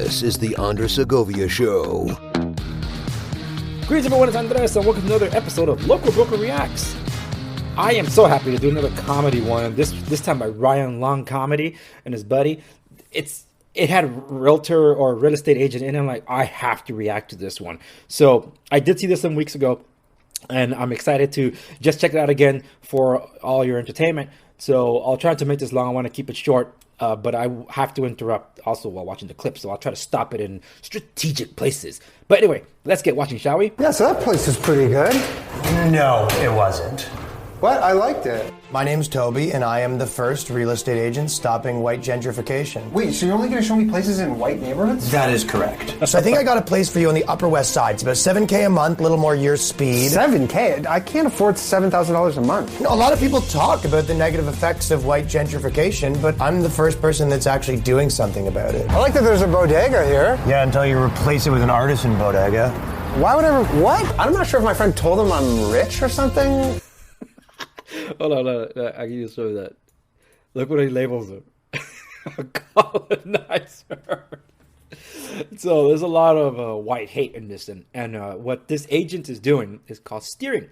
This is the Andres Segovia Show. Greetings everyone, it's Andres, and welcome to another episode of Local Broker Reacts. I am so happy to do another comedy one, this time by Ryan Long Comedy and his buddy. It had realtor or real estate agent in it. I'm like, I have to react to this one. So I did see this some weeks ago, and I'm excited to just check it out again for all your entertainment. So I'll try to make this long. I want to keep it short, but I have to interrupt also while watching the clip. So I'll try to stop it in strategic places. But anyway, let's get watching, shall we? Yeah, so that place is pretty good. No, it wasn't. What? I liked it. My name's Toby, and I am the first real estate agent stopping white gentrification. Wait, so you're only going to show me places in white neighborhoods? That is correct. So I think I got a place for you on the Upper West Side. It's about $7K a month, a little more year speed. $7K? I can't afford $7,000 a month. You know, a lot of people talk about the negative effects of white gentrification, but I'm the first person that's actually doing something about it. I like that there's a bodega here. Yeah, until you replace it with an artisan bodega. Why would I... What? I'm not sure if my friend told him I'm rich or something. Hold on, I can just show you that. Look what he labels him. A colonizer. So there's a lot of white hate in this, and what this agent is doing is called steering.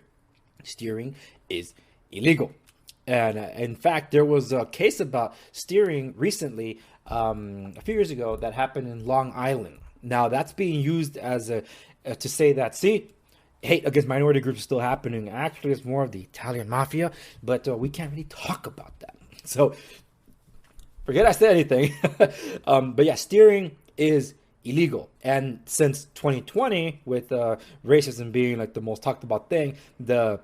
Steering is illegal. And in fact, there was a case about steering recently, a few years ago, that happened in Long Island. Now that's being used as to say that, see, hate against minority groups is still happening. Actually, it's more of the Italian mafia, but we can't really talk about that. So forget I said anything. But yeah, steering is illegal. And since 2020, with racism being like the most talked about thing, the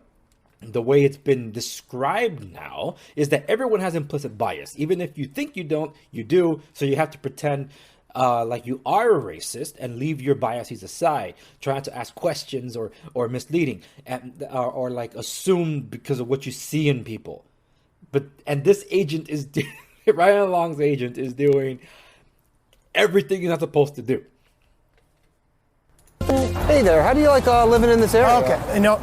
way it's been described now is that everyone has implicit bias. Even if you think you don't, you do. So you have to pretend like you are a racist and leave your biases aside, trying to ask questions or misleading and or like assume because of what you see in people. And this agent is Ryan Long's agent is doing everything he's not supposed to do. Hey there, how do you like living in this area? Okay, no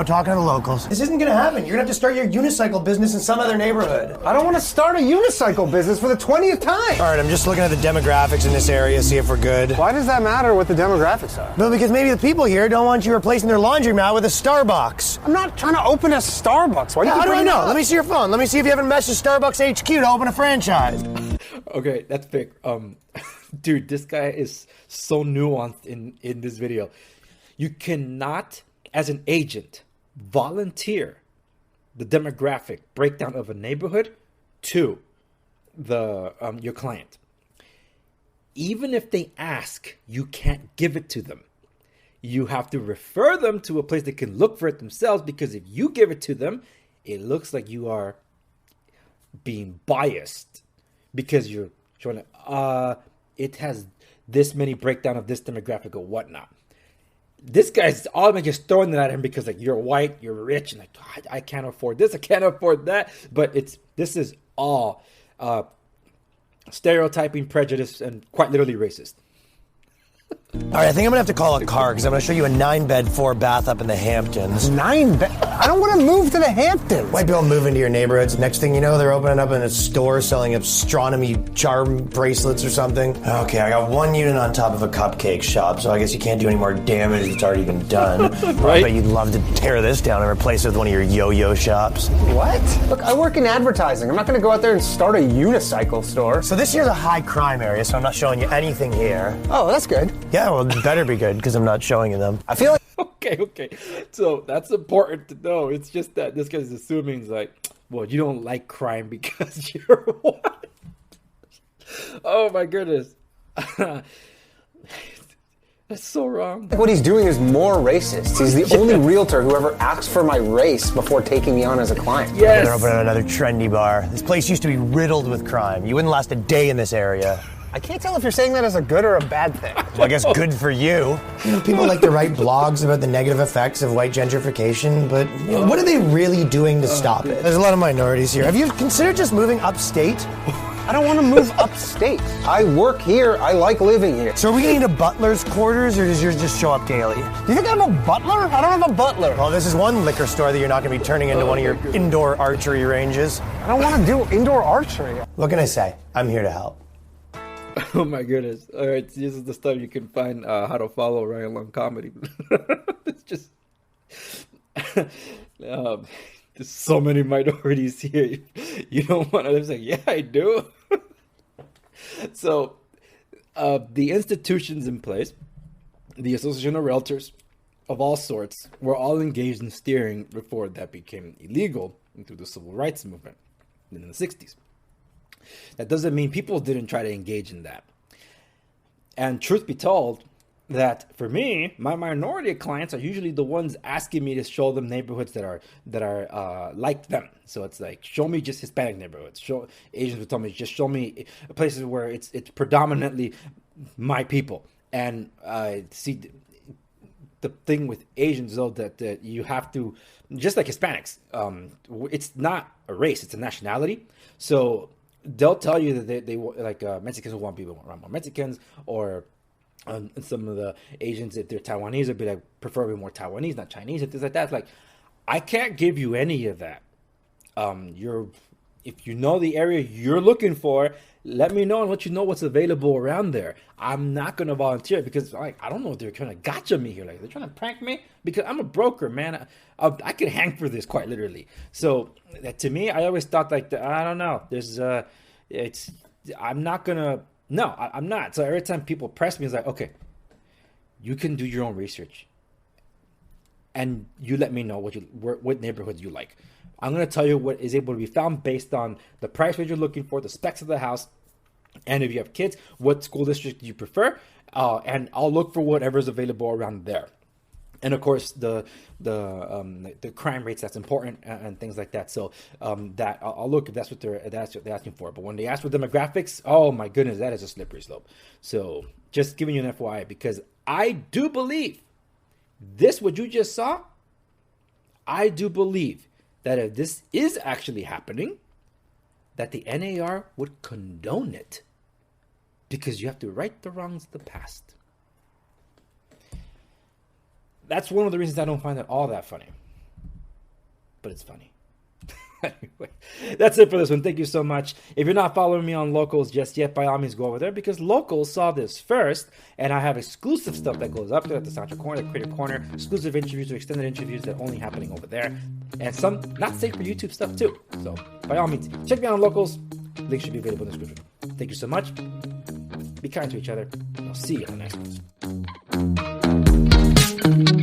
talking to the locals. This isn't gonna happen. You're gonna have to start your unicycle business in some other neighborhood. I don't want to start a unicycle business for the 20th time. All right, I'm just looking at the demographics in this area, see if we're good. Why does that matter what the demographics are? No, because maybe the people here don't want you replacing their laundromat with a Starbucks. I'm not trying to open a Starbucks. Why do you How keep do I bringing it know? up? Let me see your phone. Let me see if you haven't messaged Starbucks HQ to open a franchise. Okay, that's fake. Dude, this guy is so nuanced in this video. You cannot, as an agent, volunteer the demographic breakdown of a neighborhood to your client. Even if they ask, you can't give it to them. You have to refer them to a place they can look for it themselves, because if you give it to them, it looks like you are being biased because you're showing it has this many breakdown of this demographic or whatnot. This guy's all just throwing that at him because like you're white, you're rich, and like I can't afford this, I can't afford that. But this is all stereotyping, prejudice, and quite literally racist. All right, I think I'm gonna have to call a car because I'm gonna show you a 9-bed, 4-bath up in the Hamptons. 9 bed? I don't want to move to the Hamptons. White people move into your neighborhoods. Next thing you know, they're opening up in a store selling astronomy charm bracelets or something. Okay, I got one unit on top of a cupcake shop, so I guess you can't do any more damage that's already been done. Right? I bet you'd love to tear this down and replace it with one of your yo-yo shops. What? Look, I work in advertising. I'm not going to go out there and start a unicycle store. So this here's a high crime area, so I'm not showing you anything here. Oh, that's good. Yeah, well, it better be good because I'm not showing you them. I feel like... Okay. So that's important to know. It's just that this guy's assuming he's like, well, you don't like crime because you're white. Oh my goodness. That's so wrong. what he's doing is more racist. He's the only realtor who ever asked for my race before taking me on as a client. Yes. They're opening another trendy bar. This place used to be riddled with crime. You wouldn't last a day in this area. I can't tell if you're saying that as a good or a bad thing. Well, I guess good for you. You know, people like to write blogs about the negative effects of white gentrification, but you know, what are they really doing to stop it? There's a lot of minorities here. Have you considered just moving upstate? I don't want to move upstate. I work here. I like living here. So are we gonna need a butler's quarters, or does yours just show up daily? Do you think I'm a butler? I don't have a butler. Well, this is one liquor store that you're not gonna be turning into one of your indoor archery ranges. I don't want to do indoor archery. What can I say? I'm here to help. Oh my goodness. All right, this is the stuff you can find how to follow Ryan Long comedy. It's just um, there's so many minorities here. You don't want to say, yeah, I do. So the institutions in place, the Association of Realtors of all sorts, were all engaged in steering before that became illegal through the civil rights movement in the 60s. That doesn't mean people didn't try to engage in that. And truth be told, that for me, my minority clients are usually the ones asking me to show them neighborhoods that are like them. So it's like, show me just Hispanic neighborhoods. Show Asians would tell me, just show me places where it's predominantly my people. And see, the thing with Asians though that you have to, just like Hispanics, it's not a race; it's a nationality. So they'll tell you that they like Mexicans will want people around more Mexicans, or some of the Asians, if they're Taiwanese, would be like preferably more Taiwanese, not Chinese, and things like that. It's like, I can't give you any of that. If you know the area you're looking for, let me know and let you know what's available around there. I'm not going to volunteer because like, I don't know if they're trying to gotcha me here. Like, they're trying to prank me because I'm a broker, man. I could hang for this quite literally. So to me, I always thought like, I don't know. I'm not going to, no, I'm not. So every time people press me, it's like, okay, you can do your own research and you let me know what neighborhoods you like. I'm going to tell you what is able to be found based on the price range you're looking for, the specs of the house, and if you have kids, what school district do you prefer, and I'll look for whatever's available around there. And of course, the crime rates, that's important, and things like that. So that I'll look if that's what they're asking for. But when they ask for demographics, oh my goodness, that is a slippery slope. So just giving you an FYI, because I do believe this, what you just saw, I do believe that if this is actually happening, that the NAR would condone it, because you have to right the wrongs of the past. That's one of the reasons I don't find it all that funny. But it's funny. Anyway, that's it for this one. Thank you so much. If you're not following me on Locals just yet, by all means go over there, because Locals saw this first, and I have exclusive stuff that goes up there at the Soundtrack Corner, the Creator Corner, exclusive interviews or extended interviews that are only happening over there, and some not safe for YouTube stuff too. So by all means, check me out on Locals. Link should be available in the description. Thank you so much. Be kind to each other, and I'll see you on the next one.